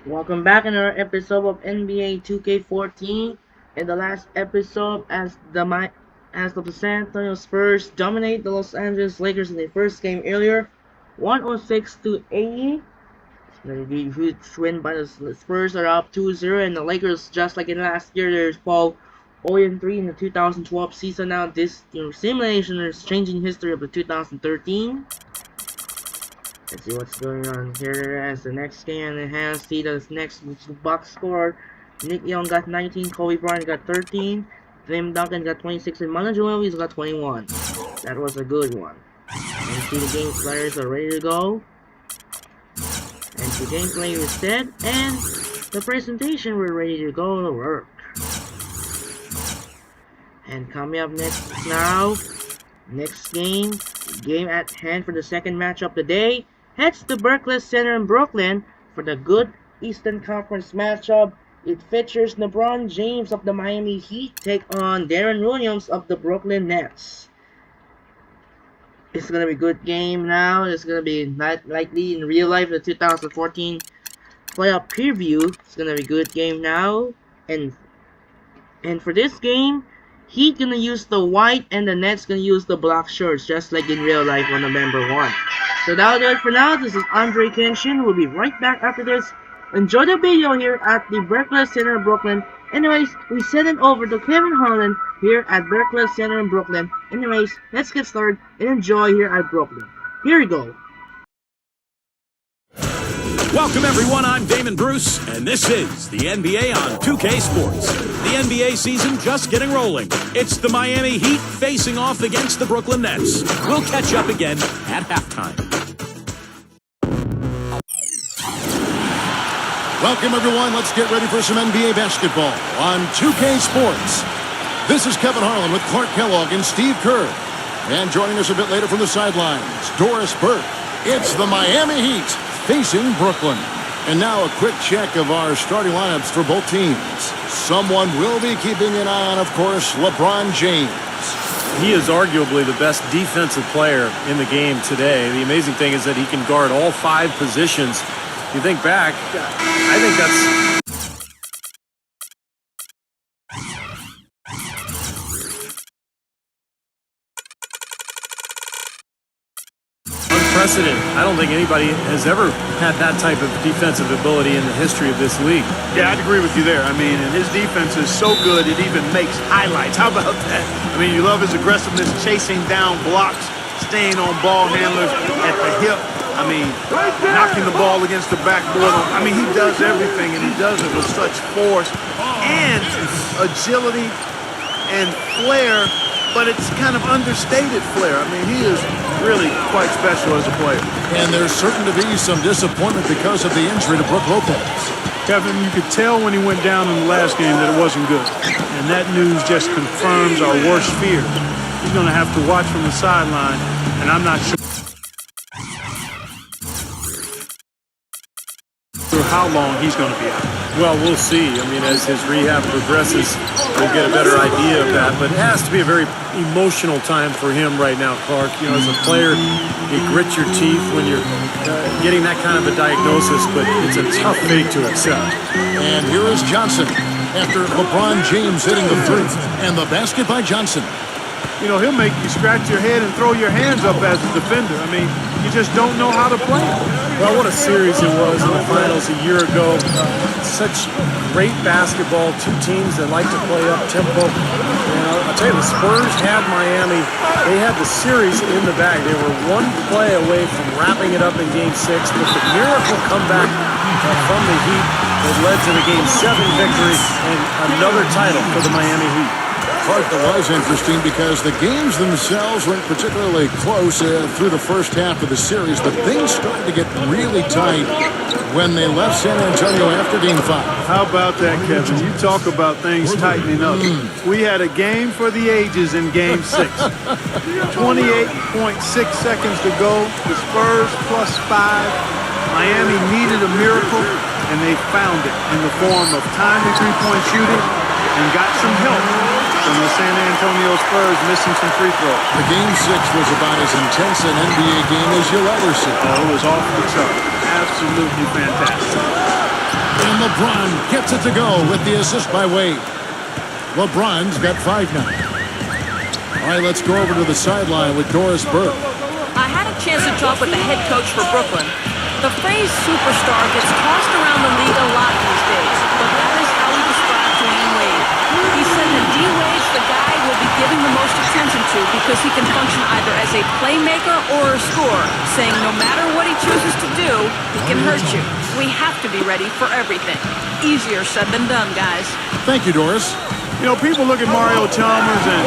Welcome back in another episode of NBA 2K14. In the last episode, as the San Antonio Spurs dominate the Los Angeles Lakers in their first game earlier, 106 to 80. It's gonna be a huge win by the Spurs are up 2-0, and the Lakers, just like in last year, they fall 0-3 in the 2012 season. Now this simulation is changing history of the 2013. Let's see what's going on here as the next game in hand. See the next box score. Nick Young got 19, Kobe Bryant got 13, Tim Duncan got 26, and Manu Ginobili got 21. That was a good one. And see the game players are ready to go. And the gameplay is set, and the presentation we're ready to go to work. And coming up next game at hand for the second match of the day. Heads to Barclays Center in Brooklyn for the good Eastern Conference matchup. It features LeBron James of the Miami Heat take on Darren Williams of the Brooklyn Nets. It's gonna be a good game now. It's gonna be not likely in real life the 2014 playoff preview. It's gonna be a good game now. And for this game, Heat gonna use the white and the Nets gonna use the black shirts, just like in real life on November 1. So that'll do it for now. This is Andrei Kenshin. We'll be right back after this. Enjoy the video here at the Barclays Center in Brooklyn. Anyways, we send it over to Kevin Harlan here at Barclays Center in Brooklyn. Anyways, let's get started and enjoy here at Brooklyn. Here we go. Welcome everyone, I'm Damon Bruce, and this is the NBA on 2K Sports. The NBA season just getting rolling. It's the Miami Heat facing off against the Brooklyn Nets. We'll catch up again at halftime. Welcome everyone, let's get ready for some NBA basketball on 2K Sports. This is Kevin Harlan with Clark Kellogg and Steve Kerr. And joining us a bit later from the sidelines, Doris Burke. It's the Miami Heat facing Brooklyn. And now a quick check of our starting lineups for both teams. Someone will be keeping an eye on, of course, LeBron James. He is arguably the best defensive player in the game today. The amazing thing is that he can guard all 5 positions. You think back, I think that's unprecedented. I don't think anybody has ever had that type of defensive ability in the history of this league. Yeah, I'd agree with you there. I mean, and his defense is so good, it even makes highlights. How about that? I mean, you love his aggressiveness, chasing down blocks, staying on ball handlers at the hip. I mean, knocking the ball against the backboard. I mean, he does everything, and he does it with such force and agility and flair, but it's kind of understated flair. I mean, he is really quite special as a player. And there's certain to be some disappointment because of the injury to Brook Lopez. Kevin, you could tell when he went down in the last game that it wasn't good. And that news just confirms our worst fears. He's going to have to watch from the sideline, and I'm not sure how long he's going to be out. Well, we'll see. I mean, as his rehab progresses, we'll get a better idea of that. But it has to be a very emotional time for him right now, Clark. You know, as a player, you grit your teeth when you're getting that kind of a diagnosis, but it's a tough fate to accept. And here is Johnson after LeBron James hitting the three. And the basket by Johnson. You know, he'll make you scratch your head and throw your hands up as a defender. I mean, you just don't know how to play him. Well, what a series it was in the finals a year ago. Such great basketball, 2 teams that like to play up tempo. And I'll tell you, the Spurs had Miami. They had the series in the bag. They were 1 play away from wrapping it up in Game 6, but the miracle comeback from the Heat that led to the Game 7 victory and another title for the Miami Heat. Part that was interesting because the games themselves weren't particularly close through the first half of the series, but things started to get really tight when they left San Antonio after Game 5. How about that, Kevin? You talk about things tightening up. We had a game for the ages in Game 6. 28.6 seconds to go. The Spurs +5. Miami needed a miracle, and they found it in the form of timely 3-point shooting and got some help from the San Antonio Spurs missing some free throws. The Game 6 was about as intense an NBA game as you'll ever see. Oh, it was off the chart. Absolutely fantastic. And LeBron gets it to go with the assist by Wade. LeBron's got 5 now. All right, let's go over to the sideline with Doris Burke. I had a chance to talk with the head coach for Brooklyn. The phrase superstar gets tossed around the league a lot these days, but that is how he described Dwayne Wade. He said that D. Wade's the guy we'll be giving the most attention to because he can function either as a playmaker or a scorer, saying no matter what he chooses to do, he can hurt you. We have to be ready for everything. Easier said than done, guys. Thank you, Doris. You know, people look at Mario Chalmers and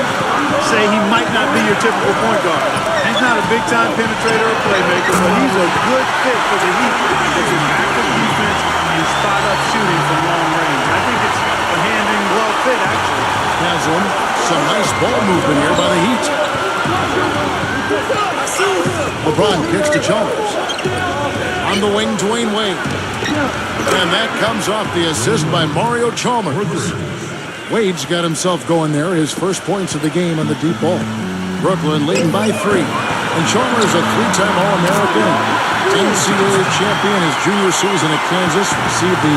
say he might not be your typical point guard. He's not a big-time penetrator or playmaker, but he's a good fit for the Heat. It's an active defense and spot-up shooting from long range. I think it's a hand-in-glove fit, actually. Haslam, some nice ball movement here by the Heat. LeBron kicks to Chalmers. On the wing, Dwayne Wade. And that comes off the assist by Mario Chalmers. Wade's got himself going there, his first points of the game on the deep ball. Brooklyn leading by 3. And Chalmers, a 3-time All-American, NCAA champion his junior season at Kansas, received the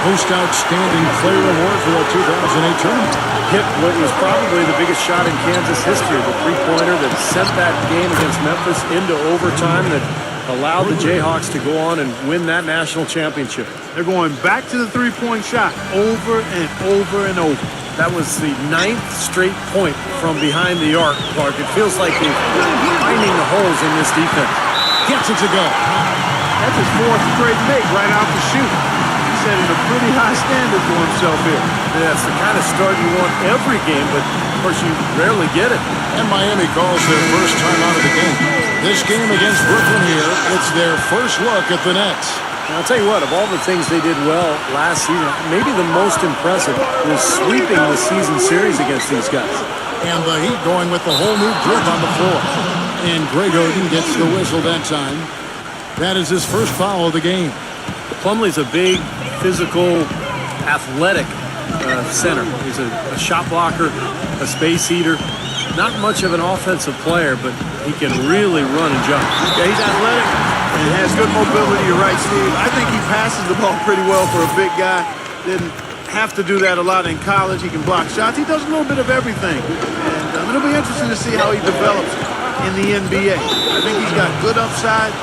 Most Outstanding Player Award for the 2008 tournament. Hit what was probably the biggest shot in Kansas history, the three-pointer that sent that game against Memphis into overtime that allowed the Jayhawks to go on and win that national championship. They're going back to the three-point shot over and over and over. That was the 9th straight point from behind the arc, Clark. It feels like they're finding the holes in this defense. Gets it to go. That's his 4th straight make right out the chute. He's setting a pretty high standard for himself here. Yeah, it's the kind of start you want every game, but of course you rarely get it. And Miami calls their first time out of the game. This game against Brooklyn here, it's their first look at the Nets. And I'll tell you what, of all the things they did well last season, maybe the most impressive was sweeping the season series against these guys. And the Heat going with the whole new group on the floor. And Greg Oden gets the whistle that time. That is his first foul of the game. Plumlee's a big, physical, athletic center. He's a shot blocker, a space heater. Not much of an offensive player, but he can really run and jump. Yeah, he's athletic and has good mobility. You're right, Steve. I think he passes the ball pretty well for a big guy. Didn't have to do that a lot in college. He can block shots. He does a little bit of everything. And it'll be interesting to see how he develops in the NBA. I think he's got good upside.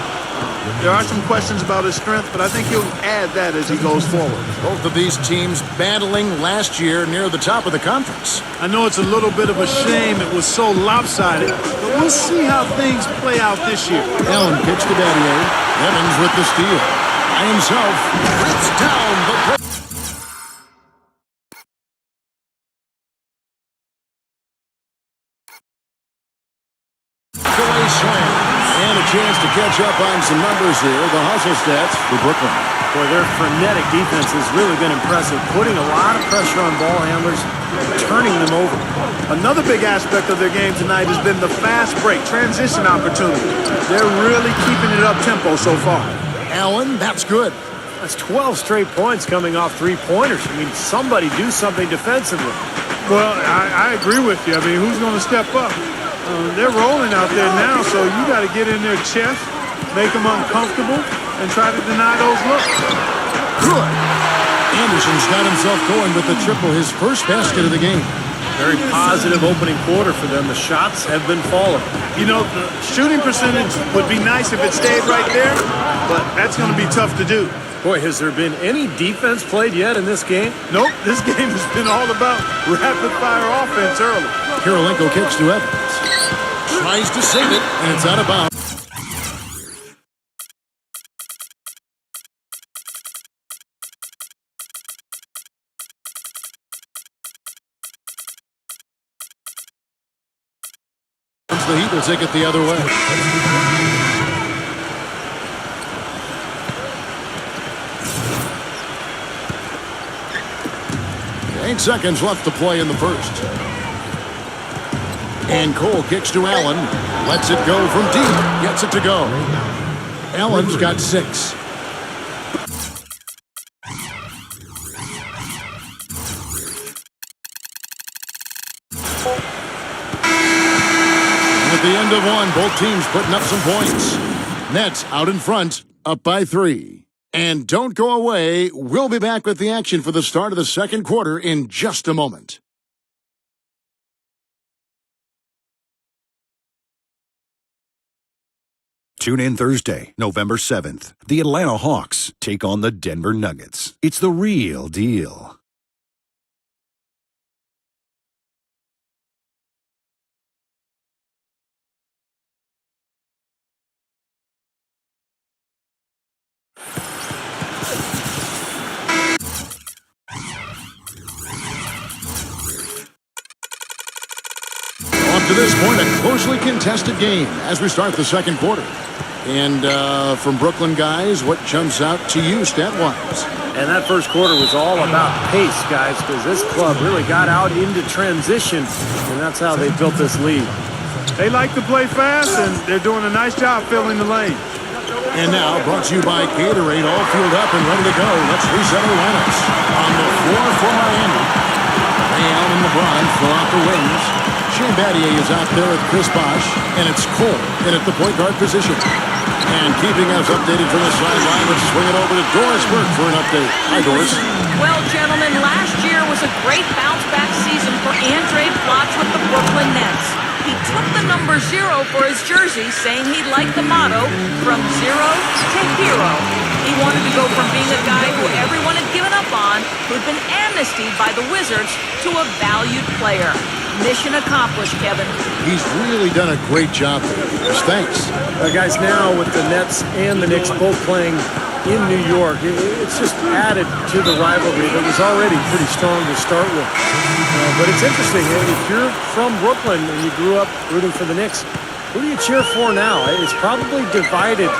There are some questions about his strength, but I think he'll add that as he goes forward. Both of these teams battling last year near the top of the conference. I know it's a little bit of a shame it was so lopsided, but we'll see how things play out this year. Allen kicks to Battier. Evans with the steal. By himself, rips down the break. Away slam. And a chance to catch up on some numbers here. The hustle stats for Brooklyn. Boy, their frenetic defense has really been impressive, putting a lot of pressure on ball handlers, turning them over. Another big aspect of their game tonight has been the fast break, transition opportunity. They're really keeping it up-tempo so far. Allen, that's good. That's 12 straight points coming off three-pointers. I mean, somebody do something defensively. Well, I agree with you. I mean, who's going to step up? They're rolling out there now, so you got to get in their chest, make them uncomfortable, and try to deny those looks. Good. Anderson's got himself going with the triple, his first basket of the game. Very positive opening quarter for them. The shots have been falling. You know, the shooting percentage would be nice if it stayed right there, but that's going to be tough to do. Boy, has there been any defense played yet in this game? Nope, this game has been all about rapid-fire offense early. Kirilenko kicks to Evans. Tries to save it, and it's out of bounds. The Heat will take it the other way. 8 seconds left to play in the first. And Cole kicks to Allen. Lets it go from deep. Gets it to go. Allen's got 6. At the end of one, both teams putting up some points. Nets out in front, up by 3. And don't go away. We'll be back with the action for the start of the second quarter in just a moment. Tune in Thursday, November 7th. The Atlanta Hawks take on the Denver Nuggets. It's the real deal. Up to this point, a closely contested game as we start the second quarter. And from Brooklyn guys, what jumps out to you stat-wise? And that first quarter was all about pace, guys, because this club really got out into transition, and that's how they built this lead. They like to play fast, and they're doing a nice job filling the lane. And now, brought to you by Gatorade, all fueled up and ready to go. Let's reset our lineups. On the floor for Miami, Ray Allen and LeBron fill out the wings. Shane Battier is out there with Chris Bosh, and it's Cole in at the point guard position. And keeping us updated from the sideline, let's swing it over to Doris Burke for an update. Hi, Doris. Well, gentlemen, last year was a great bounce-back season for Andrei with the Brooklyn Nets. He took the number 0 for his jersey, saying he liked the motto, from zero to hero. He wanted to go from being a guy who everyone had given up on, who'd been amnestied by the Wizards, to a valued player. Mission accomplished, Kevin. He's really done a great job there. Thanks. Guys, now with the Nets and the Knicks both playing in New York, it's just added to the rivalry that was already pretty strong to start with. But it's interesting, if you're from Brooklyn and you grew up rooting for the Knicks, who do you cheer for now? It's probably divided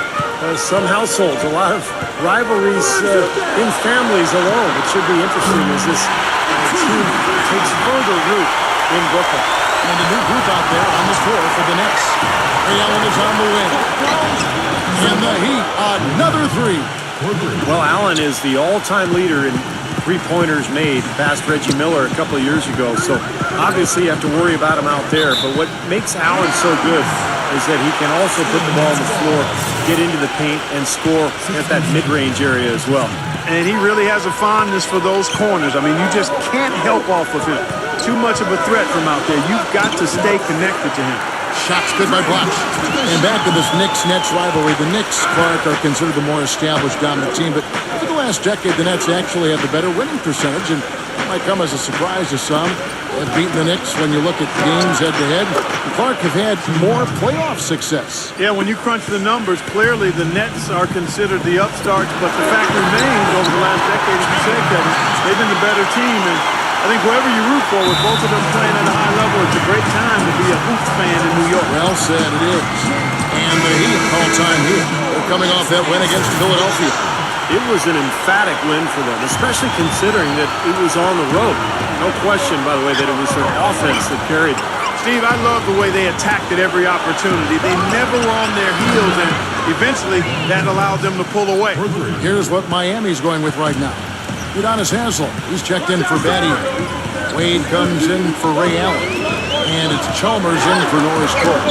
some households, a lot of rivalries in families alone. It should be interesting as this team takes further root in Brooklyn. And a new group out there on the floor for the Nets. Ray Allen is on the wing. And the Heat, another three. Well, Allen is the all-time leader in three-pointers made past Reggie Miller a couple of years ago. So obviously you have to worry about him out there. But what makes Allen so good is that he can also put the ball on the floor, get into the paint, and score at that mid-range area as well. And he really has a fondness for those corners. I mean, you just can't help off of him. Too much of a threat from out there. You've got to stay connected to him. Shots good by Blunt. And back to this Knicks-Nets rivalry. The Knicks, Clark, are considered the more established dominant team, but over the last decade, the Nets actually have the better winning percentage, and it might come as a surprise to some. Have beaten the Knicks when you look at games head-to-head. Clark have had more playoff success. Yeah, when you crunch the numbers, clearly the Nets are considered the upstarts, but the fact remains over the last decade, as you said, Kevin, they've been the better team, and I think whoever you root for, with both of them playing at a high level, it's a great time to be a Hoops fan in New York. Well said, it is. And the Heat all-time Heat. They're coming off that win against Philadelphia. It was an emphatic win for them, especially considering that it was on the road. No question, by the way, that it was their offense that carried. Steve, I love the way they attacked at every opportunity. They never were on their heels, and eventually that allowed them to pull away. Here's what Miami's going with right now. Udonis Haslem, he's checked in for Battier. Wade comes in for Ray Allen. And it's Chalmers in for Norris Cole.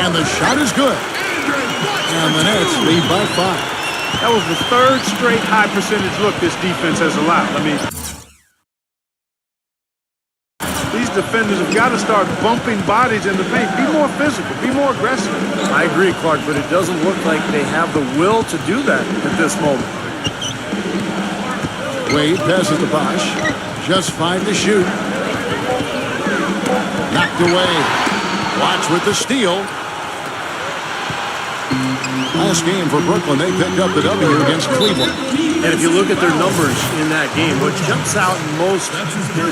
And the shot is good. And the Nets lead by 5. That was the third straight high percentage look this defense has allowed. I mean, these defenders have got to start bumping bodies in the paint. Be more physical. Be more aggressive. I agree, Clark, but it doesn't look like they have the will to do that at this moment. Wade passes to Bosh. Just 5 to shoot. Knocked away. Watch with the steal. Last game for Brooklyn, they picked up the W against Cleveland. And if you look at their numbers in that game, what jumps out most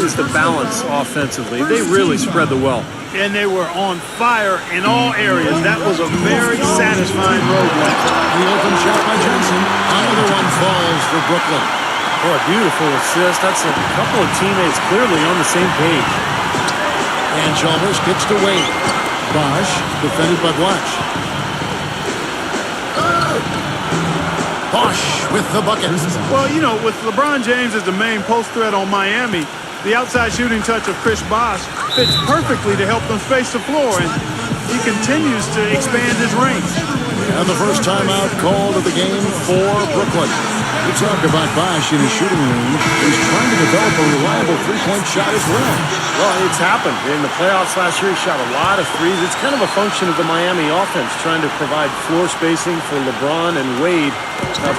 is the balance offensively. They really spread the wealth. And they were on fire in all areas. That was a very satisfying road win. The open shot by Johnson. Another one falls for Brooklyn. Oh, a beautiful assist. That's a couple of teammates clearly on the same page. And Chalmers kicks to Wade. Bosh defended by Blanche. Bosh with the bucket. Well, you know, with LeBron James as the main post threat on Miami, the outside shooting touch of Chris Bosh fits perfectly to help them space the floor. And he continues to expand his range. And the first timeout called of the game for Brooklyn. You talk about Bosch in his shooting range. He's trying to develop a reliable three-point shot as well. Well, it's happened. In the playoffs last year, he shot a lot of threes. It's kind of a function of the Miami offense, trying to provide floor spacing for LeBron and Wade.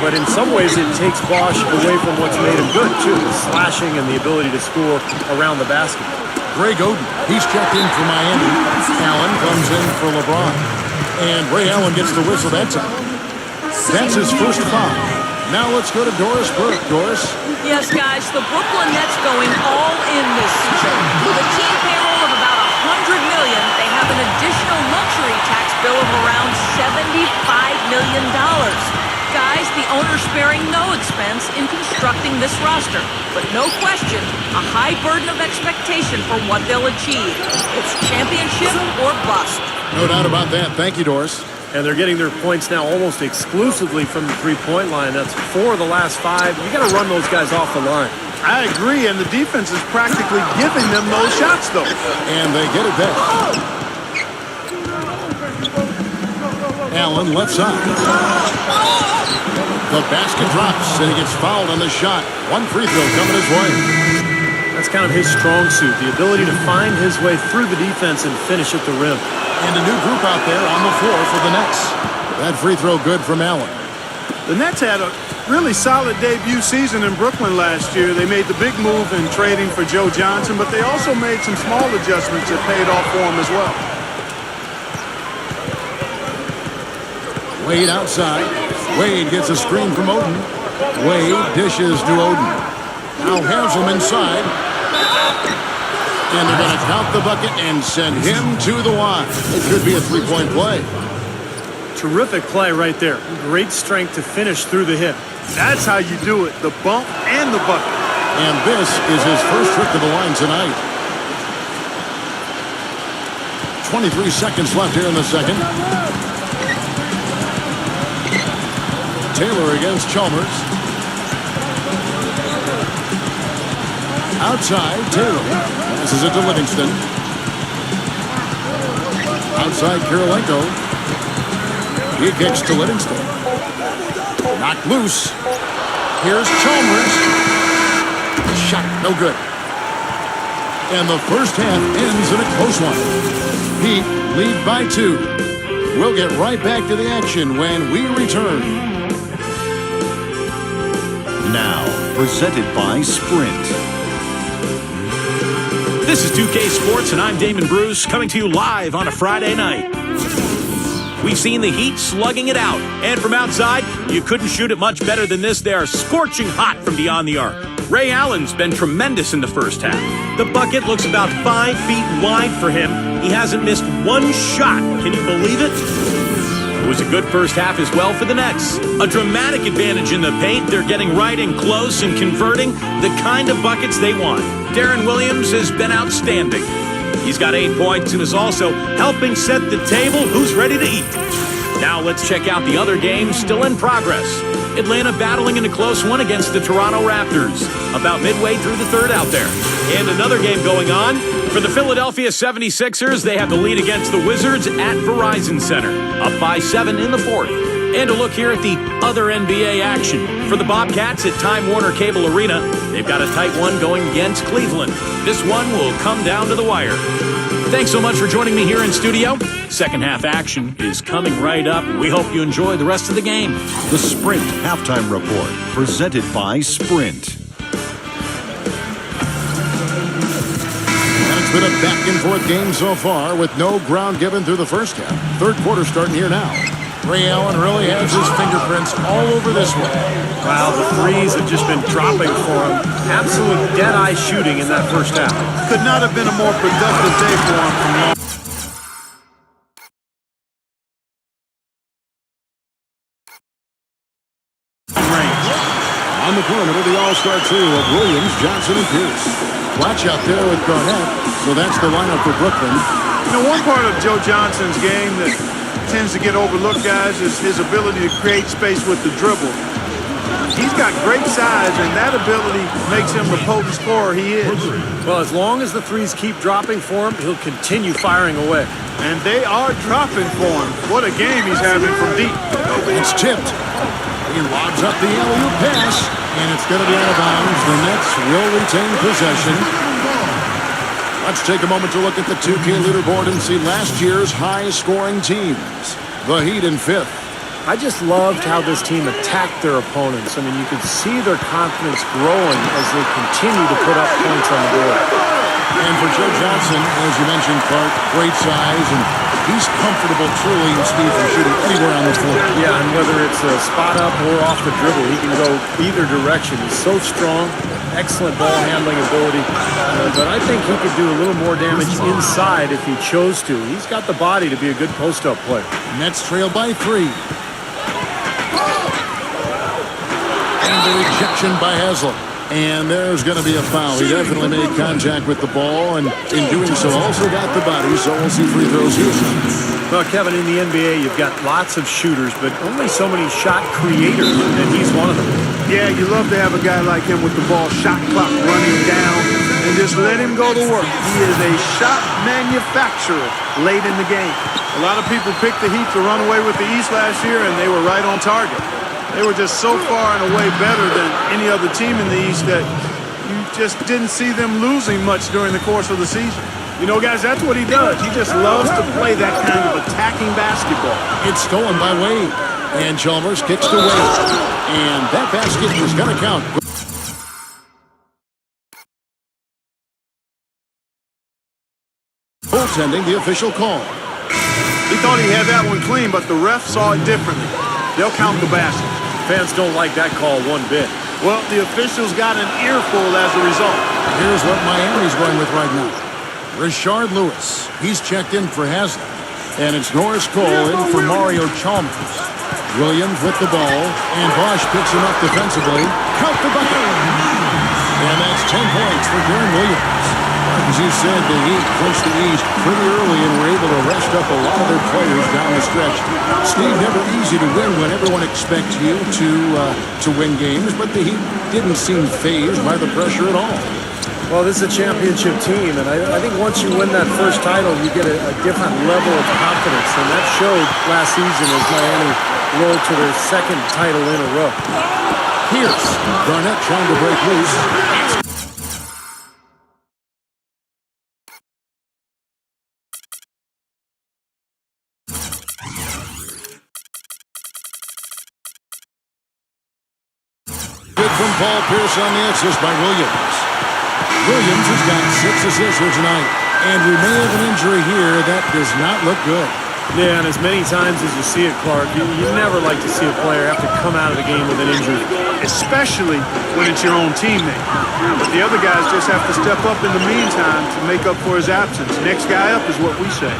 But in some ways, it takes Bosch away from what's made him good, too, the slashing and the ability to score around the basket. Greg Oden, he's checked in for Miami. Allen comes in for LeBron. And Ray Allen gets the whistle that time. That's his first foul. Now let's go to Doris Burke. Doris? Yes, guys, the Brooklyn Nets going all in this season. With a team payroll of about $100 million, they have an additional luxury tax bill of around $75 million. Guys, the owner's sparing no expense in constructing this roster. But no question, a high burden of expectation for what they'll achieve. It's championship or bust. No doubt about that. Thank you, Doris. And they're getting their points now almost exclusively from the three-point line. That's 4 of the last 5. You got to run those guys off the line. I agree, and the defense is practically giving them those shots, though. And they get it back. Allen left side. The basket drops, and he gets fouled on the shot. One free throw coming his way. That's kind of his strong suit, the ability to find his way through the defense and finish at the rim. And a new group out there on the floor for the Nets. That free throw good from Allen. The Nets had a really solid debut season in Brooklyn last year. They made the big move in trading for Joe Johnson, but they also made some small adjustments that paid off for them as well. Wade outside. Wade gets a screen from Oden. Wade dishes to Oden. Now Haslem inside. And they're going to count the bucket and send him to the line. It could be a three-point play. Terrific play right there. Great strength to finish through the hip. That's how you do it, the bump and the bucket. And this is his first trip to the line tonight. 23 seconds left here in the second. Taylor against Chalmers. Outside, Taylor. Passes it to Livingston. Outside, Kirilenko. He kicks to Livingston. Knocked loose. Here's Chalmers. Shot, no good. And the first half ends in a close one. Heat lead by 2. We'll get right back to the action when we return. Now, presented by Sprint. This is 2K Sports, and I'm Damon Bruce, coming to you live on a Friday night. We've seen the Heat slugging it out, and from outside, you couldn't shoot it much better than this. They are scorching hot from beyond the arc. Ray Allen's been tremendous in the first half. The bucket looks about 5 feet wide for him. He hasn't missed one shot. Can you believe it? It was a good first half as well for the Nets. A dramatic advantage in the paint. They're getting right in close and converting the kind of buckets they want. Darren Williams has been outstanding. He's got 8 points and is also helping set the table. Who's ready to eat? Now let's check out the other games still in progress. Atlanta battling in a close one against the Toronto Raptors. About midway through the third out there. And another game going on. For the Philadelphia 76ers, they have the lead against the Wizards at Verizon Center. Up by 7 in the fourth. And a look here at the other NBA action. For the Bobcats at Time Warner Cable Arena, they've got a tight one going against Cleveland. This one will come down to the wire. Thanks so much for joining me here in studio. Second half action is coming right up. We hope you enjoy the rest of the game. The Sprint Halftime Report, presented by Sprint. And it's been a back-and-forth game so far with no ground given through the first half. Third quarter starting here now. Ray Allen really has his fingerprints all over this one. Wow, the threes have just been dropping for him. Absolute dead-eye shooting in that first half. Could not have been a more productive day for him from long. Range. On the perimeter, the all-star trio of Williams, Johnson, and Pierce. Watch out there with Garnett. So that's the lineup for Brooklyn. You know, one part of Joe Johnson's game that tends to get overlooked, guys, is his ability to create space with the dribble. He's got great size, and that ability makes him the potent scorer he is. Well, as long as the threes keep dropping for him, he'll continue firing away. And they are dropping for him. What a game he's having from deep. It's tipped. He lobs up the alley-oop pass, and it's going to be out of bounds. The Nets will retain possession. Let's take a moment to look at the 2K leaderboard and see last year's high-scoring teams. The Heat in 5th. I just loved how this team attacked their opponents. I mean, you could see their confidence growing as they continue to put up points on the board. And for Joe Johnson, as you mentioned, Clark, great size, and he's comfortable truly in Steve for shooting anywhere on the floor. Yeah, and whether it's a spot up or off the dribble, he can go either direction. He's so strong, excellent ball handling ability, but I think he could do a little more damage inside if he chose to. He's got the body to be a good post-up player. Nets trail by 3. And the rejection by Haslem. And there's going to be a foul. He definitely made contact with the ball, and in doing so also got the body, so we'll see free throws here. Well, Kevin, in the NBA, you've got lots of shooters, but only so many shot creators, and he's one of them. Yeah, you love to have a guy like him with the ball shot clock running down and just let him go to work. He is a shot manufacturer late in the game. A lot of people picked the Heat to run away with the East last year, and they were right on target. They were just so far and away better than any other team in the East that you just didn't see them losing much during the course of the season. You know, guys, that's what he does. He just loves to play that kind of attacking basketball. It's stolen by Wade. And Chalmers kicks to Wade. And that basket is going to count. Goaltending, the official call. He thought he had that one clean, but the ref saw it differently. They'll count the basket. Fans don't like that call one bit. Well, the officials got an earful as a result. Here's what Miami's going with right now. Rashard Lewis. He's checked in for Haslem. And it's Norris Cole in for Mario Chalmers. Williams with the ball. And Bosch picks him up defensively. Count the bucket. And that's 10 points for Darren Williams. As you said, the Heat clinched the East pretty early and were able to rest up a lot of their players down the stretch. Steve, never easy to win when everyone expects you to win games, but the Heat didn't seem fazed by the pressure at all. Well, this is a championship team, and I think once you win that first title, you get a different level of confidence, and that showed last season as Miami rolled to their second title in a row. Pierce. Garnett trying to break loose. From Paul Pierce on the assist by Williams. Williams has got 6 assists here tonight. And we may have an injury here that does not look good. Yeah, and as many times as you see it, Clark, you never like to see a player have to come out of the game with an injury. Especially when it's your own teammate. But the other guys just have to step up in the meantime to make up for his absence. Next guy up is what we say.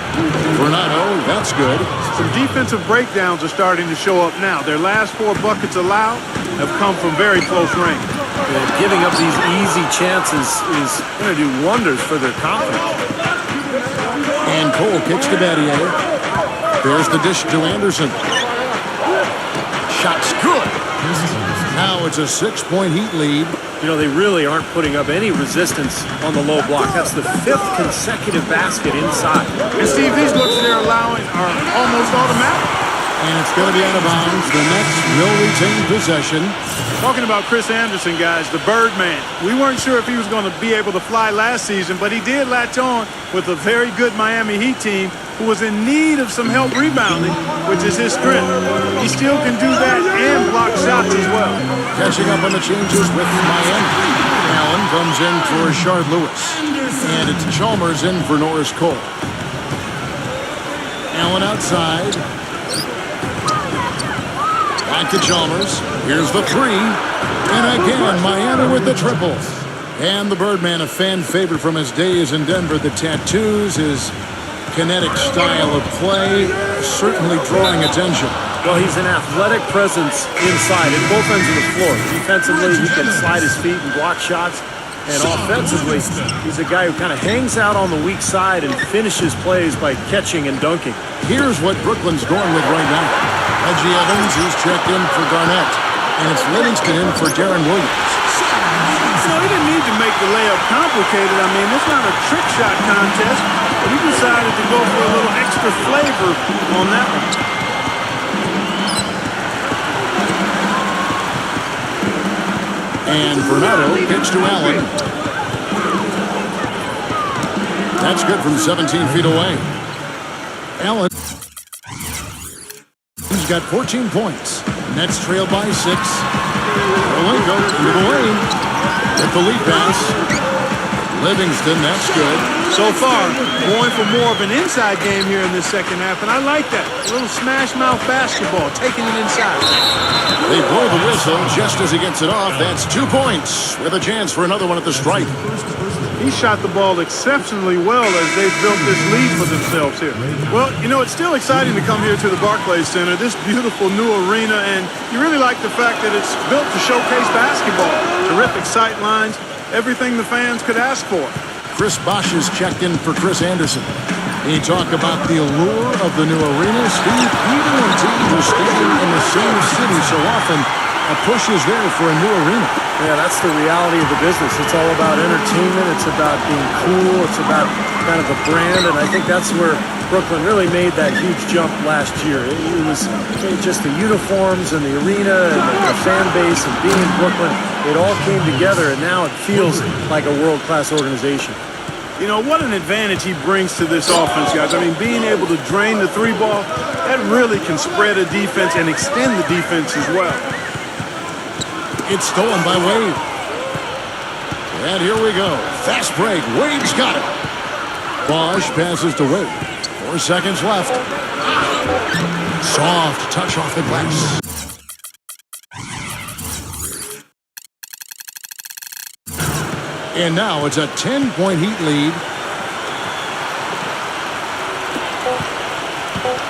Renato, that's good. Some defensive breakdowns are starting to show up now. Their last 4 buckets allowed have come from very close range. Giving up these easy chances is going to do wonders for their confidence. And Cole kicks to Battier. There's the dish to Anderson. Shot's good. Now it's a 6-point Heat lead. You know, they really aren't putting up any resistance on the low block. That's the 5th consecutive basket inside. And Steve, these looks they're allowing are almost automatic. And it's going to be out of bounds. The Nets will retain possession. Talking about Chris Anderson, guys, the Birdman. We weren't sure if he was going to be able to fly last season, but he did latch on with a very good Miami Heat team who was in need of some help rebounding, which is his strength. He still can do that and block shots as well. Catching up on the changes with Miami. Allen comes in for Rashard Lewis. And it's Chalmers in for Norris Cole. Allen outside. Back to Chalmers. Here's the 3. And again, Miami with the triple. And the Birdman, a fan favorite from his days in Denver. The tattoos, his kinetic style of play, certainly drawing attention. Well, he's an athletic presence inside at both ends of the floor. Defensively, he can slide his feet and block shots. And offensively, he's a guy who kind of hangs out on the weak side and finishes plays by catching and dunking. Here's what Brooklyn's going with right now. Reggie Evans, he's checked in for Garnett. And it's Livingston in for Darren Williams. He didn't need to make the layup complicated. I mean, it's not a trick shot contest, but he decided to go for a little extra flavor on that one. And Bernardo pitch to Allen. That's good from 17 feet away. Allen. He's got 14 points. Nets trail by 6. Olenko into the lane. With the lead pass. Livingston, that's good. So far, going for more of an inside game here in this second half, and I like that. A little smash mouth basketball, taking it inside. They blow the whistle just as he gets it off. That's 2 points with a chance for another one at the stripe. He shot the ball exceptionally well as they've built this lead for themselves here. Well, it's still exciting to come here to the Barclays Center, this beautiful new arena, and you really like the fact that it's built to showcase basketball. Terrific sight lines, everything the fans could ask for. Chris Bosch is checked in for Chris Anderson. He talked about the allure of the new arena. Steve, even when teams are staying in the same city so often, a push is there for a new arena. Yeah, that's the reality of the business. It's all about entertainment. It's about being cool. It's about kind of a brand, and I think that's where Brooklyn really made that huge jump last year. It was just the uniforms and the arena and the fan base and being in Brooklyn. It all came together, and now it feels like a world-class organization. What an advantage he brings to this offense, guys. I mean, being able to drain the three ball, that really can spread a defense and extend the defense as well. It's stolen by Wade. And here we go. Fast break. Wade's got it. Bosch passes to Wade. 4 seconds left. Soft touch off the glass. And now it's a 10-point Heat lead.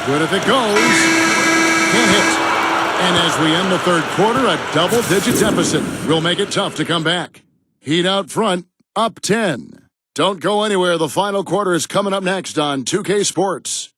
Good if it goes. Can't hit. And as we end the third quarter, a double-digit deficit will make it tough to come back. Heat out front, up 10. Don't go anywhere. The final quarter is coming up next on 2K Sports.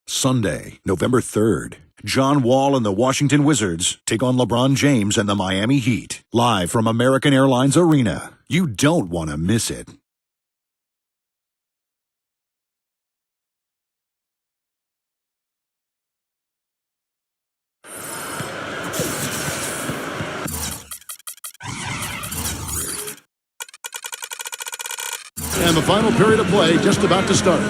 Sunday, November 3rd. John Wall and the Washington Wizards take on LeBron James and the Miami Heat. Live from American Airlines Arena. You don't want to miss it. And the final period of play just about to start.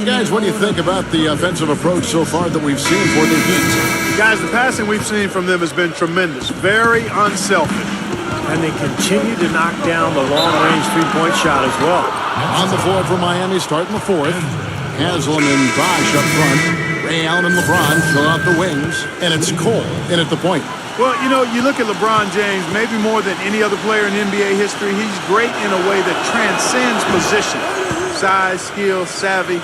Guys, what do you think about the offensive approach so far that we've seen for the Heat? Guys, the passing we've seen from them has been tremendous. Very unselfish. And they continue to knock down the long-range three-point shot as well. On the floor for Miami, starting the fourth. Haslam and Bosch up front. Ray Allen and LeBron fill out the wings. And it's Cole in at the point. Well, you look at LeBron James, maybe more than any other player in NBA history, he's great in a way that transcends position. Size, skill, savvy,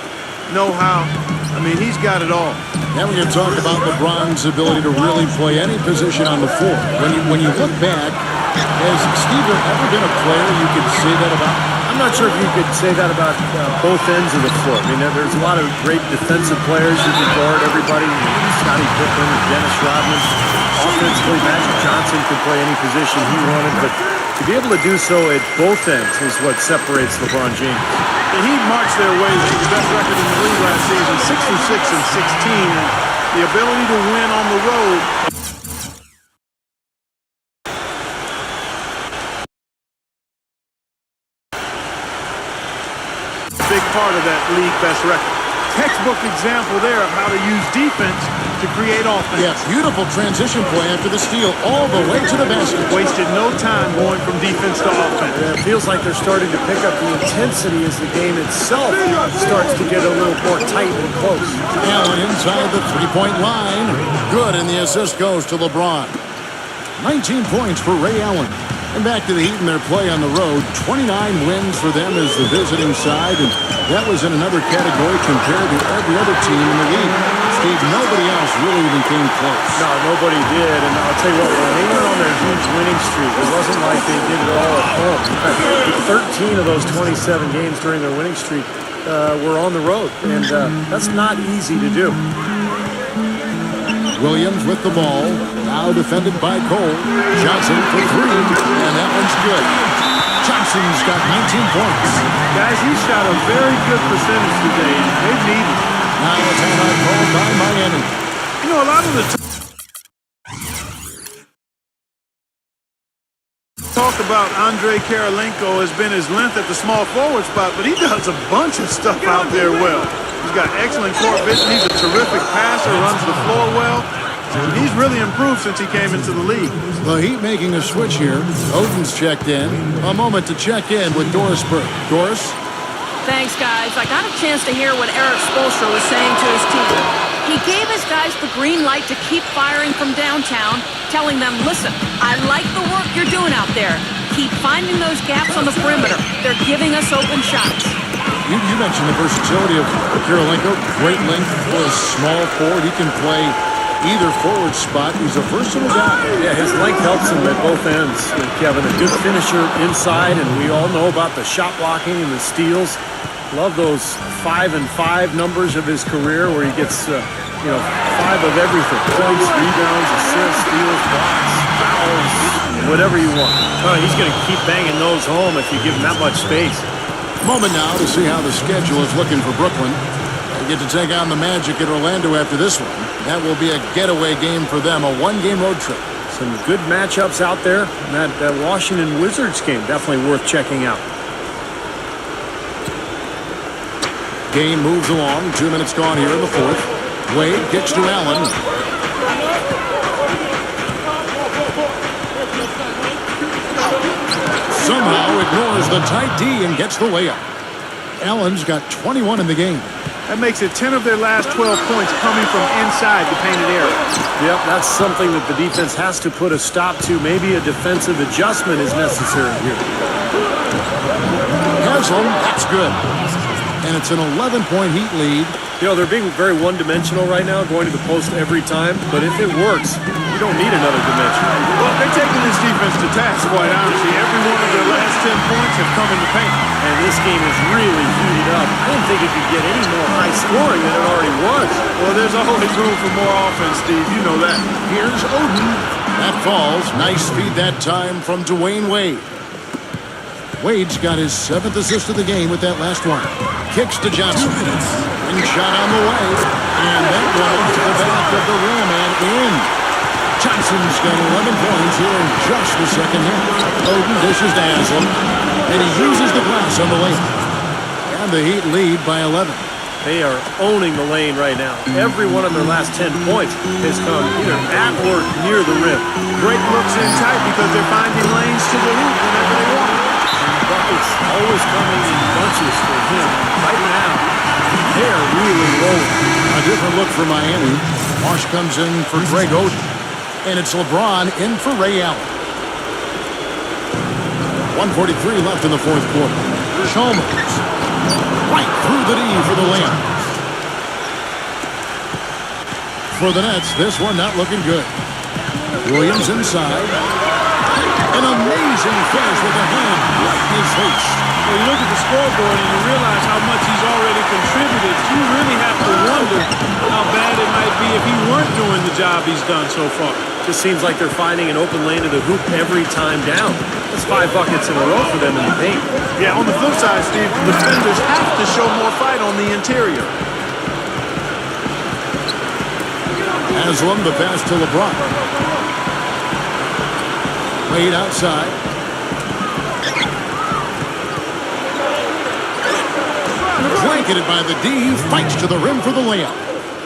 know-how. I mean, he's got it all. Now we can talk about LeBron's ability to really play any position on the floor. When you look back, has Steve ever been a player you could say that about? I'm not sure if you could say that about both ends of the floor. I mean, there's a lot of great defensive players who can guard everybody. Scottie Pippen, Dennis Rodman. Offensively, Magic Johnson could play any position he wanted, but to be able to do so at both ends is what separates LeBron James. The Heat marched their way to the best record in the league last season, 66-16, and the ability to win on the road. Big part of that league best record. Textbook example there of how to use defense to create offense. Yeah, beautiful transition play after the steal all the way to the basket. Wasted no time going from defense to offense. It feels like they're starting to pick up the intensity as the game itself starts to get a little more tight and close. Allen inside the three-point line. Good, and the assist goes to LeBron. 19 points for Ray Allen. And back to the Heat and their play on the road. 29 wins for them as the visiting side, and that was in another category compared to every other team in the league. Steve, nobody else really even came close. No, nobody did, and I'll tell you what, when they went on their huge winning streak, it wasn't like they did it all at home. In fact, 13 of those 27 games during their winning streak were on the road, and that's not easy to do. Williams with the ball, now defended by Cole. Johnson for three, and that one's good. Johnson's got 19 points. Guys, he shot a very good percentage today. They need it. Now a timeout called by Miami. You know, a lot of the talk about Andrei Kirilenko has been his length at the small forward spot, but he does a bunch of stuff out there well. He's got excellent court vision. He's a terrific passer, runs the floor well. He's really improved since he came into the league. The Heat making a switch here. Oden's checked in. A moment to check in with Doris Burke. Doris? Thanks, guys. I got a chance to hear what Eric Spoelstra was saying to his team. He gave his guys the green light to keep firing from downtown, telling them, listen, I like the work you're doing out there. Keep finding those gaps on the perimeter. They're giving us open shots. You mentioned the versatility of Kirilenko. Great length for a small forward. He can play either forward spot. He's a versatile guy. Yeah, his length helps him at both ends, Kevin. A good finisher inside, and we all know about the shot blocking and the steals. Love those 5 and 5 numbers of his career where he gets, 5 of everything. Points, rebounds, assists, steals, blocks, fouls, whatever you want. Oh, he's going to keep banging those home if you give him that much space. Moment now to see how the schedule is looking for Brooklyn. They get to take on the Magic at Orlando after this one. That will be a getaway game for them, a one-game road trip. Some good matchups out there. And that Washington Wizards game, definitely worth checking out. Game moves along. 2 minutes gone here in the fourth. Wade kicks to Allen. Somehow ignores the tight D and gets the layup. Allen's got 21 in the game. That makes it 10 of their last 12 points coming from inside the painted area. Yep, that's something that the defense has to put a stop to. Maybe a defensive adjustment is necessary here. Haslam, that's good. And it's an 11-point Heat lead. You know, they're being very one-dimensional right now, going to the post every time. But if it works, you don't need another dimension. Well, they're taking this defense to task, quite honestly. Every one of their last 10 points have come in the paint. And this game is really heated up. I didn't think it could get any more high scoring than it already was. Well, there's always room for more offense, Steve. You know that. Here's Oden. That falls. Nice feed that time from Dwayne Wade. Wade's got his 7th assist of the game with that last one. Kicks to Johnson. And shot on the way. And that one to the back of the rim and in. Johnson's got 11 points here in just the second half. Oden dishes to Haslam. And he uses the glass on the lane. And the Heat lead by 11. They are owning the lane right now. Every one of their last 10 points has come either at or near the rim. Great looks in tight because they're finding lanes to the hoop whenever they want. Buckets always coming in bunches for him. Right now, they're really rolling. A different look for Miami. Marsh comes in for Greg Oden. And it's LeBron in for Ray Allen. 1:43 left in the fourth quarter. Chalmers. Right through the D for the layup. For the Nets, this one not looking good. Williams inside. An amazing finish with a hand right in his face. Well, you look at the scoreboard and you realize how much he's already contributed. You really have to wonder how bad it might be if he weren't doing the job he's done so far. Just seems like they're finding an open lane to the hoop every time down. That's 5 buckets in a row for them in the paint. Yeah, on the flip side, Steve, defenders have to show more fight on the interior. Haslam, the pass to LeBron. Wade outside. Blanketed by the D, fights to the rim for the layup.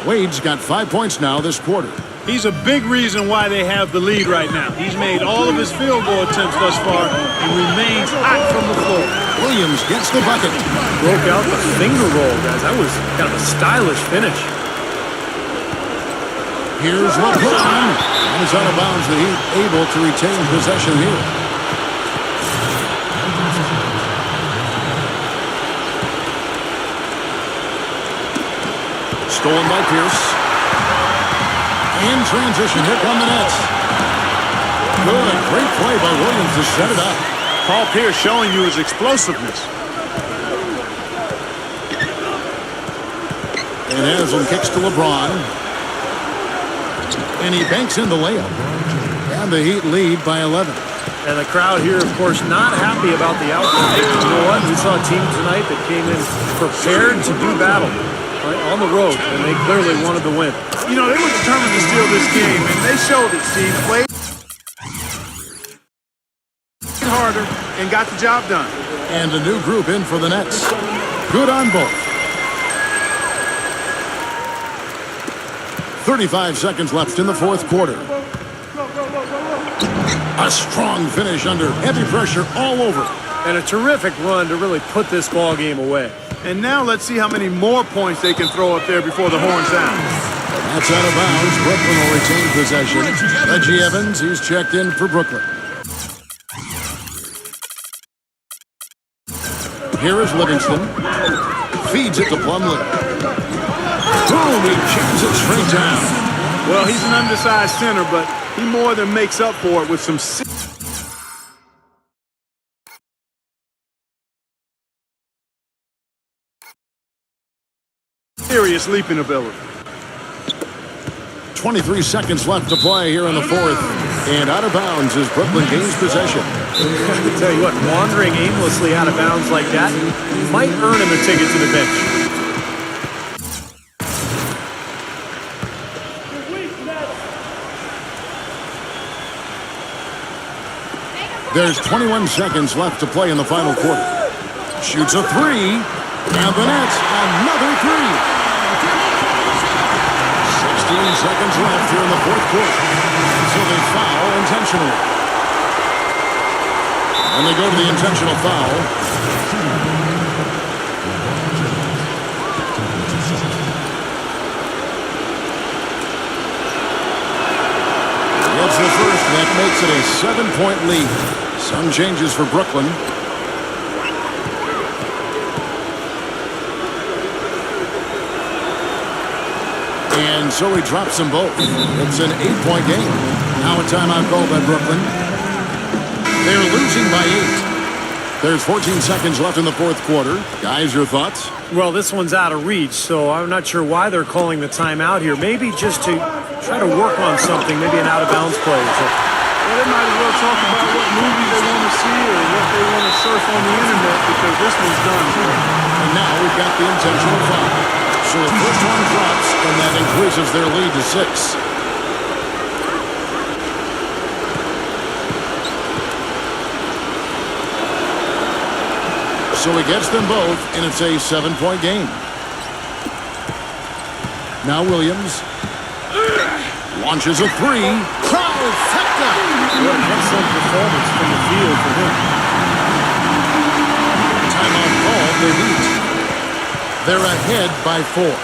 Wade's got 5 points now this quarter. He's a big reason why they have the lead right now. He's made all of his field goal attempts thus far and remains hot from the floor. Williams gets the bucket. Broke out the finger roll, guys. That was kind of a stylish finish. Here's LeBron. And it's out of bounds. The Heat able to retain possession here. Stolen by Pierce. In transition, here come the Nets. Good, great play by Williams to set it up. Paul Pierce showing you his explosiveness. And Haslam kicks to LeBron. And he banks in the layup. And the Heat lead by 11. And the crowd here, of course, not happy about the outcome. You know what? We saw a team tonight that came in prepared to do battle, right, on the road, and they clearly wanted to win. You know, they were determined to steal this game, and they showed it, Steve. Played harder and got the job done. And a new group in for the Nets. Good on both. 35 seconds left in the fourth quarter. A strong finish under heavy pressure all over. And a terrific run to really put this ball game away. And now let's see how many more points they can throw up there before the horn sounds. That's out of bounds. Brooklyn will retain possession. Reggie Evans, he's checked in for Brooklyn. Here is Livingston. Feeds it to Plumlee. Boom, he jams it straight down. Well, he's an undersized center, but he more than makes up for it with some serious leaping ability. 23 seconds left to play here in the fourth. And out of bounds as Brooklyn gains possession. I tell you what, wandering aimlessly out of bounds like that might earn him a ticket to the bench. There's 21 seconds left to play in the final quarter. Shoots a three. And the Nets, another three. 16 seconds left here in the fourth quarter. So they foul intentionally. And they go to the intentional foul. It's the first. That makes it a 7-point lead. Some changes for Brooklyn. And so he drops them both. It's an 8-point game. Now a timeout called by Brooklyn. They're losing by 8. There's 14 seconds left in the fourth quarter. Guys, your thoughts? Well, this one's out of reach, so I'm not sure why they're calling the timeout here. Maybe just to try to work on something, maybe an out-of-bounds play. Well, they might as well talk about what movie they want to see or what they want to surf on the internet because this one's done. And now we've got the intentional foul. So the first one drops, and that increases their lead to 6. So he gets them both, and it's a 7-point game. Now Williams launches a three. Trifecta! What an excellent performance from the field for him. Timeout called, they lead. They're ahead by 4.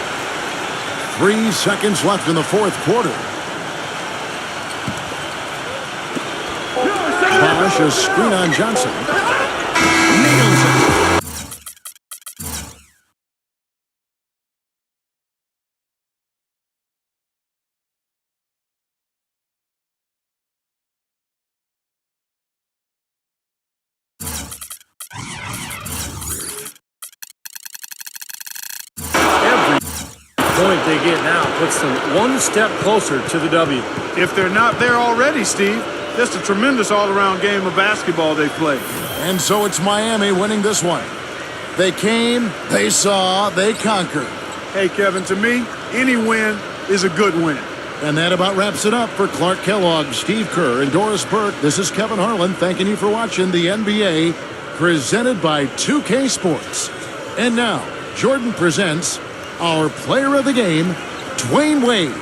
3 seconds left in the fourth quarter. Bosch, a screen on Johnson. Nails it. Point they get now puts them one step closer to the W. If they're not there already, Steve, that's a tremendous all-around game of basketball they played. And so it's Miami winning this one. They came, they saw, they conquered. Hey, Kevin, to me, any win is a good win. And that about wraps it up for Clark Kellogg, Steve Kerr, and Doris Burke. This is Kevin Harlan thanking you for watching the NBA presented by 2K Sports. And now, Jordan presents our player of the game, Dwayne Wade.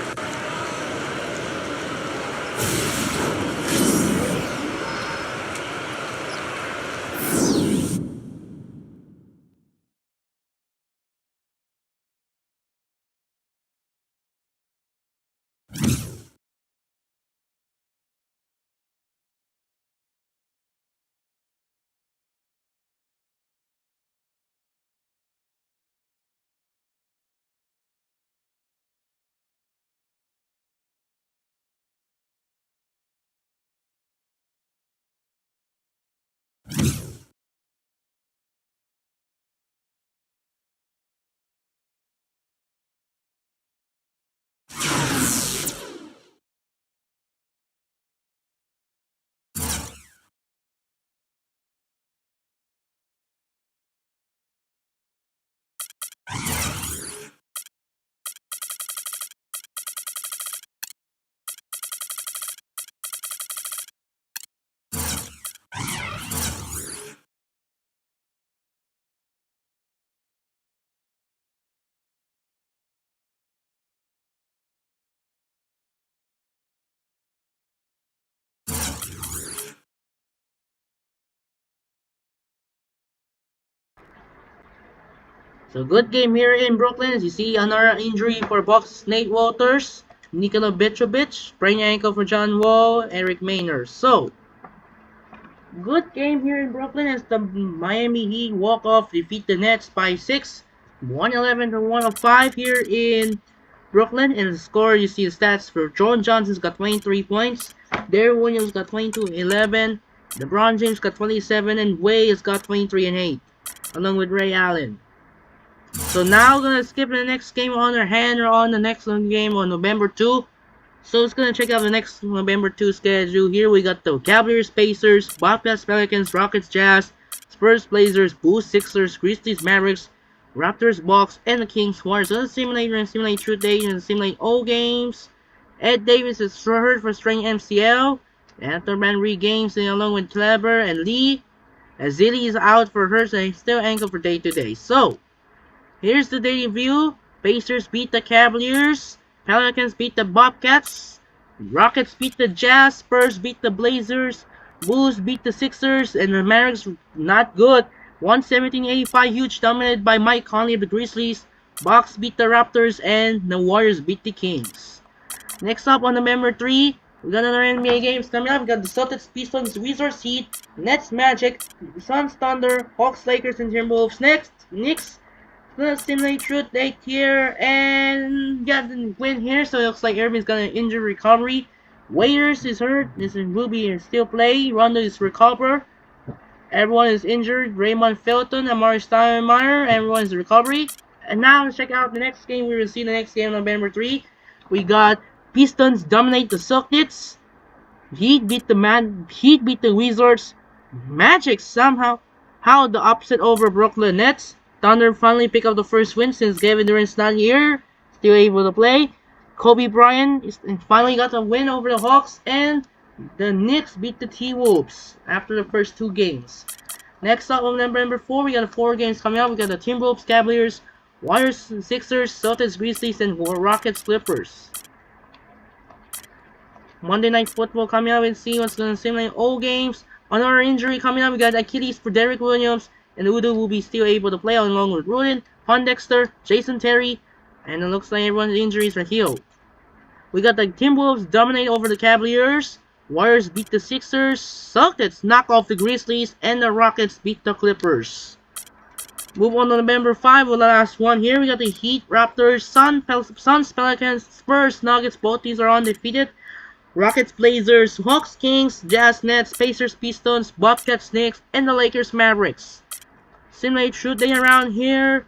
So good game here in Brooklyn. As you see, another injury for Bucks Nate Walters, Nikola Mitrovic, sprained ankle for John Wall, Eric Maynard. So good game here in Brooklyn as the Miami Heat walk-off defeat the Nets by 6, 111 to 105 here in Brooklyn. And the score, you see the stats for Jordan Johnson's got 23 points, Derrick Williams got 22 11, LeBron James got 27, and Wade has got 23 and 8, along with Ray Allen. So now we're gonna skip the next game on our hand or on the next game on November 2. So let's gonna check out the next November 2 schedule. Here we got the Cavaliers, Pacers, Bobcats, Pelicans, Rockets, Jazz, Spurs, Blazers, Bulls, Sixers, Grizzlies, Mavericks, Raptors, Bucks, and the Kings, Warriors. So let's simulate true date and simulate all games. Ed Davis is hurt for strained MCL. Anthony Man regains along with Kleber and Lee. Azili is out for hurt and still ankle for day to day. So here's the daily view. Pacers beat the Cavaliers. Pelicans beat the Bobcats. Rockets beat the Jazz. Spurs beat the Blazers. Bulls beat the Sixers. And the Mavericks not good. 117-85, huge, dominated by Mike Conley of the Grizzlies. Bucks beat the Raptors. And the Warriors beat the Kings. Next up on November 3, we got another NBA games coming up. We got the Celtics, Pistons, Wizards, Heat, Nets, Magic, Suns, Thunder, Hawks, Lakers, and Timberwolves. Next, Knicks. Gonna simulate truth date here and got the win here. So it looks like Irving's gonna injury recovery. Waiters is hurt. This is Ruby still play. Rondo is recover. Everyone is injured. Raymond Felton, Amari Stoudemire. Everyone is recovery. And now let's check out the next game. We will see the next game on November 3. We got Pistons dominate the Celtics. Heat beat the Wizards. Magic somehow the upset over Brooklyn Nets. Thunder finally pick up the first win since Kevin Durant's not here. Still able to play. Kobe Bryant finally got a win over the Hawks. And the Knicks beat the T-Wolves after the first 2 games. Next up on November 4, we got the 4 games coming up. We got the Timberwolves, Cavaliers, Warriors, Sixers, Celtics, Grizzlies, and Rockets, Clippers. Monday Night Football coming up and see what's going to simulate all games. Another injury coming up. We got Achilles for Derrick Williams. And Udo will be still able to play along with Rudin, Pondexter, Jason Terry, and it looks like everyone's injuries are healed. We got the Timberwolves dominate over the Cavaliers, Warriors beat the Sixers, Celtics knock off the Grizzlies, and the Rockets beat the Clippers. Move on to November 5 with the last one here. We got the Heat, Raptors, Suns, Pelicans, Spurs, Nuggets. Both teams are undefeated. Rockets, Blazers, Hawks, Kings, Jazz, Nets, Pacers, Pistons, Bobcats, Knicks, and the Lakers, Mavericks. Simulate shoot day around here.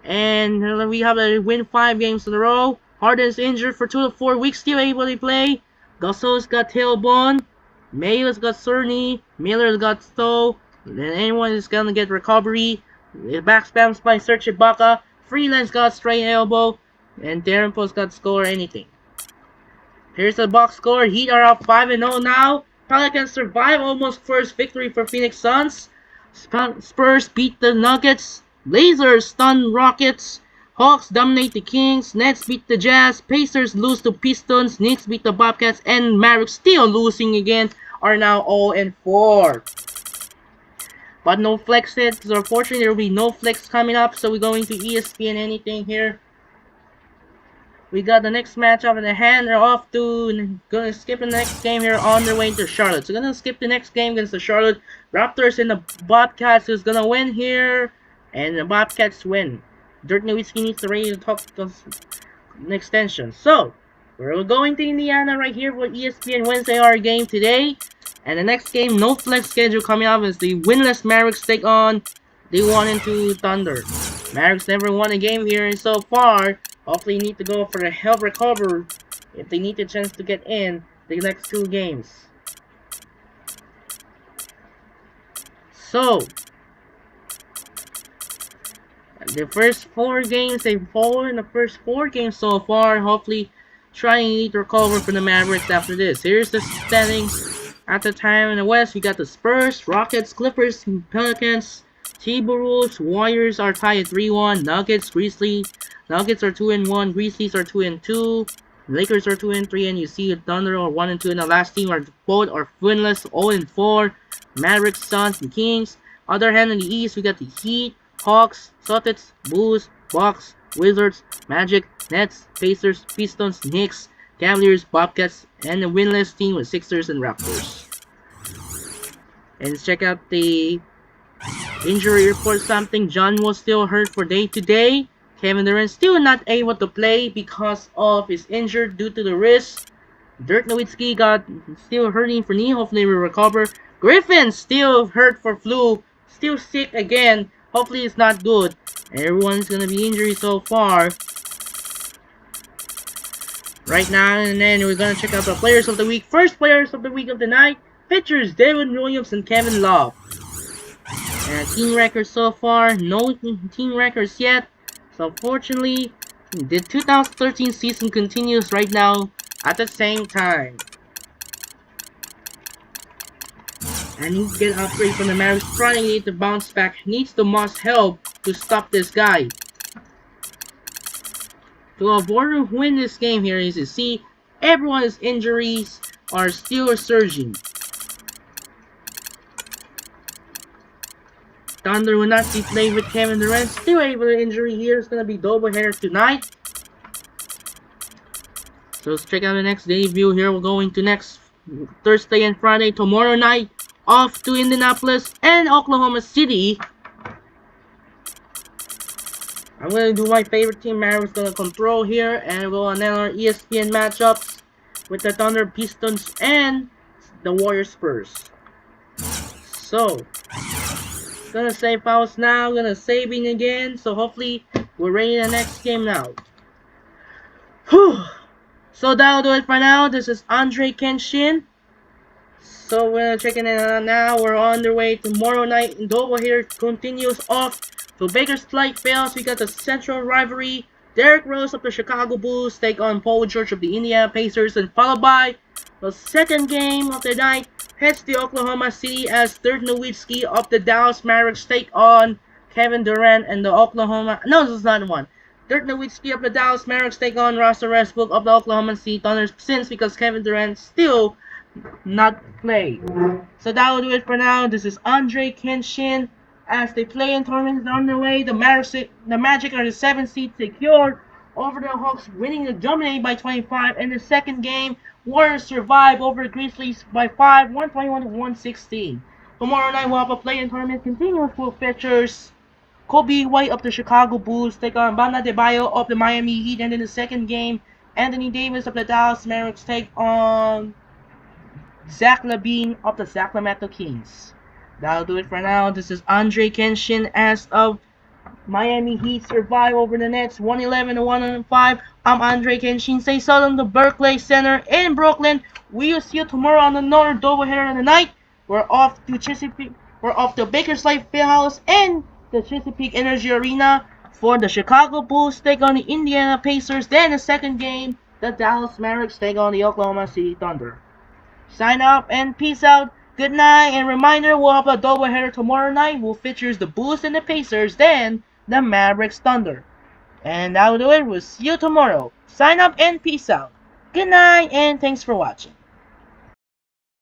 And we have to win 5 games in a row. Harden's injured for 2 to 4 weeks, still able to play. Gasol's got tailbone. Mayo's got Cerny. Miller's got Stowe. Then anyone is gonna get recovery. Back spams by Serge Ibaka. Freeland's got straight elbow. And Darren Post got score anything. Here's the box score. Heat are up 5-0 now. Pelicans survive almost first victory for Phoenix Suns. Spurs beat the Nuggets. Blazers stun Rockets. Hawks dominate the Kings. Nets beat the Jazz. Pacers lose to Pistons. Knicks beat the Bobcats. And Mavericks still losing again. Are now 0-4. But no flex hits. So unfortunately there will be no flex coming up. So we're going to ESPN anything here. We got the next matchup in the hand. They're off to gonna skip the next game here on their way to Charlotte. So gonna skip the next game against the Charlotte Raptors and the Bobcats, who's gonna win here, and the Bobcats win. Dirk Nowitzki needs to ready to talk an extension. So we're going to Indiana right here for ESPN Wednesday hour game today. And the next game, no flex schedule coming up, is the winless Mavericks take on the 1-2 Thunder. Mavericks never won a game here and so far. Hopefully need to go for the help recover if they need a chance to get in the next 2 games. So the first 4 games they've fallen, the first 4 games so far. Hopefully trying to recover from the Mavericks after this. Here's the standings at the time in the West. We got the Spurs, Rockets, Clippers, Pelicans, Timberwolves, Warriors are tied at 3-1. Nuggets, Grizzlies. Nuggets are 2-1. Grizzlies are 2-2. Lakers are 2-3. And you see Thunder are 1-2. And the last team are both are winless, 0-4. Mavericks, Suns, and Kings. Other hand in the East, we got the Heat, Hawks, Celtics, Bulls, Bucks, Wizards, Magic, Nets, Pacers, Pistons, Knicks, Cavaliers, Bobcats, and the winless team with Sixers and Raptors. And check out the injury report. Something. John was still hurt for day to day. Kevin Durant still not able to play because of his injury due to the wrist. Dirk Nowitzki got still hurting for knee. Hopefully will recover. Griffin still hurt for flu. Still sick again. Hopefully it's not good. Everyone's gonna be injured so far. Right now, and then we're gonna check out the players of the week. First players of the week of the night. Pitchers David Williams and Kevin Love. And team records so far, no team records yet. So unfortunately, the 2013 season continues right now at the same time. And he get an upgrade from the Mavericks, trying to bounce back. Needs the most help to stop this guy. To avoid win this game here is to see everyone's injuries are still surging. Thunder will not be playing with Kevin Durant. Still able to injury here. It's gonna be doubleheader tonight. So let's check out the next day view here. We're going to next Thursday and Friday. Tomorrow night, off to Indianapolis and Oklahoma City. I'm gonna do my favorite team. Mavericks gonna control here, and we'll announce our ESPN matchups with the Thunder, Pistons, and the Warriors Spurs. So, gonna save fouls now, gonna saving again, so hopefully we're ready the next game now. Whew. So that'll do it for now. This is Andrei Kenshin. So we're checking it out now. We're on the way tomorrow night in Dover here. Continues off. So Baker's flight fails. We got the central rivalry. Derrick Rose of the Chicago Bulls take on Paul George of the Indiana Pacers, and followed by the second game of the night heads to Oklahoma City as Dirk Nowitzki of the Dallas Mavericks take on Kevin Durant and the Oklahoma... No, this is not the one. Dirk Nowitzki of the Dallas Mavericks take on Russell Westbrook of the Oklahoma City Thunder, since because Kevin Durant still not played. So that will do it for now. This is Andrei Kenshin. As they play in tournaments on their way, the Magic are the 7th seed secured over the Hawks, winning the dominate by 25. In the second game, Warriors survive over the Grizzlies by 5, 121 to 116. Tomorrow night, we'll have a play-in tournament continuous with features Kobe White of the Chicago Bulls take on Bam Adebayo of the Miami Heat, and in the second game, Anthony Davis of the Dallas Mavericks take on Zach LaVine of the Sacramento Kings. That'll do it for now. This is Andrei Kenshin as of Miami Heat survive over the Nets 111 to 105. I'm Andrei Kenshin. Stay so on the Barclays Center in Brooklyn. We will see you tomorrow on another doubleheader in the night. We're off to Chesapeake. We're off to Bakersfield Fieldhouse and the Chesapeake Energy Arena for the Chicago Bulls take on the Indiana Pacers. Then the second game, the Dallas Mavericks take on the Oklahoma City Thunder. Sign up and peace out. Good night, and reminder, we'll have a doubleheader tomorrow night. We'll feature the Bulls and the Pacers, then the Mavericks Thunder. And that'll do it. We'll see you tomorrow. Sign up and peace out. Good night, and thanks for watching.